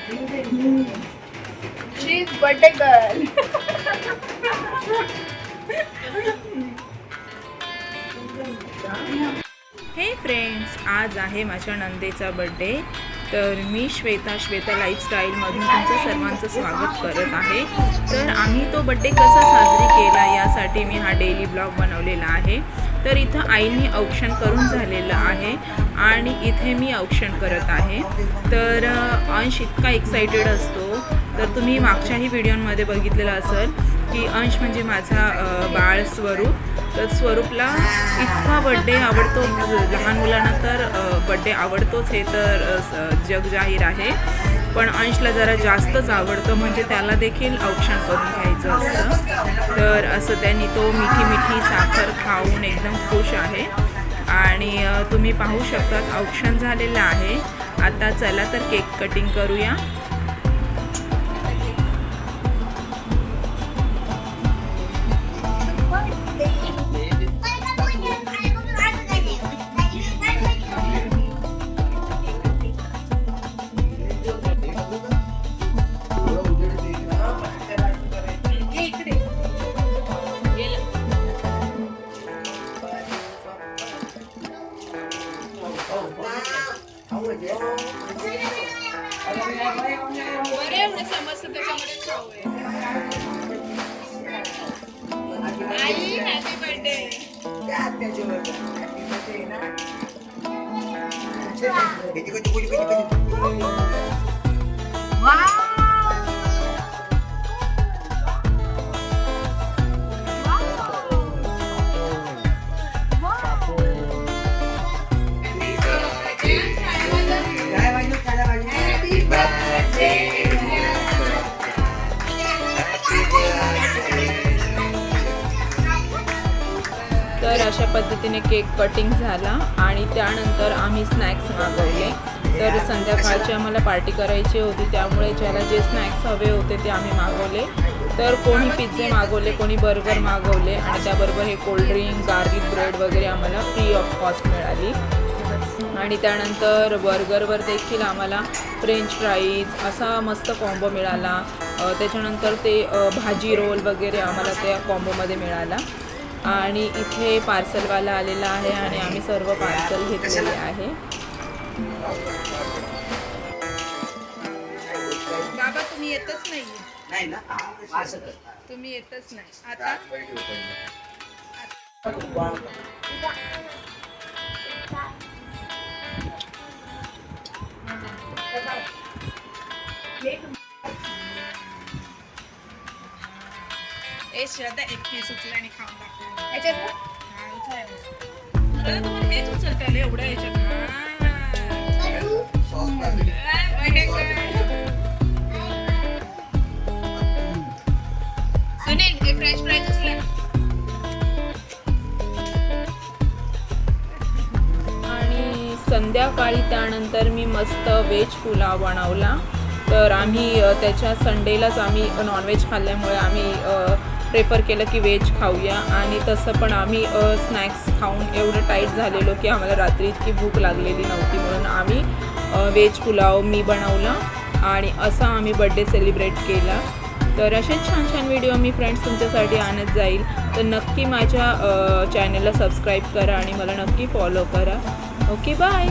She is birthday girl. हे friends, आज आहे माझ्या नंदेचा बर्थडे. तर मी श्वेता लाईफस्टाईलमधून तुमचं सर्वांचं स्वागत करत आहे. तर आम्ही तो बड्डे कसा साजरी केला यासाठी मी हा डेली ब्लॉग बनवलेला आहे. तर इथं आईंनी औक्षण करून झालेलं आहे आणि इथे मी औक्षण करत आहे. तर अंश इतका एक्सायटेड असतो. तर तुम्ही मागच्याही व्हिडिओमध्ये बघितलेलं असेल की अंश म्हणजे माझा बाळ स्वरूप. तर स्वरूपला इतका बड्डे आवडतो. लहान मुलांना तर बड्डे आवडतोच, हे तर जगजाहीर आहे. पण अंशला जरा जास्तच आवडतं, म्हणजे त्याला देखील औक्षण करून घ्यायचं असतं. तर असं त्यांनी तो मिठी साखर खाऊन एकदम खुश आहे. आणि तुम्ही पाहू शकतात औक्षण झालेलं आहे. आता चला तर केक कटिंग करूया. बरे एवढे समजतं त्याच्यामध्ये खाऊ आहे. आई हॅपी बर्थडे. तर अशा पद्धतीने केक कटिंग झाला आणि त्यानंतर आम्ही स्नॅक्स मागवले. तर संध्याकाळची आम्हाला पार्टी करायची होती, त्यामुळे ज्याला जे स्नॅक्स हवे होते ते आम्ही मागवले. तर कोणी पिझ्झे मागवले, कोणी बर्गर मागवले आणि त्याबरोबर हे कोल्ड्रिंक, गार्लिक ब्रेड वगैरे आम्हाला फ्री ऑफ कॉस्ट मिळाली. आणि त्यानंतर बर्गरवर देखील आम्हाला फ्रेंच फ्राईज असा मस्त कॉम्बो मिळाला. त्याच्यानंतर ते भाजी रोल वगैरे आम्हाला त्या कॉम्बोमध्ये मिळाला. आणि इथे पार्सलवाला आलेला आहे आणि आम्ही सर्व पार्सल घेतलेले आहे. बाबा तुम्ही येतच नाही ना, तुम्ही येतच नाही आता. श्रद्धा एक पीस उचला आणि खाऊन दाखव याच्यात. तुम्हाला हेच उचलता एवढं याच्यात. सुनील हे फ्रेंच फ्राईज उचला. आणि संध्याकाळी त्यानंतर मी मस्त व्हेज पुलाव बनवला. तर आम्ही त्याच्या संडेलाच आम्ही नॉनव्हेज खाल्ल्यामुळे आम्ही प्रेफर केलं की व्हेज खाऊया. आणि तसं पण आम्ही स्नॅक्स खाऊन एवढं टाईट झालेलो की आम्हाला रात्री इतकी भूक लागलेली नव्हती, म्हणून आम्ही व्हेज पुलाव मी बनवला आणि असा आम्ही बड्डे सेलिब्रेट केला. तर असेच छान व्हिडिओ मी फ्रेंड्स तुमच्यासाठी आणत जाईल. तर नक्की माझ्या चॅनलला सबस्क्राईब करा आणि मला नक्की फॉलो करा. Okay, bye.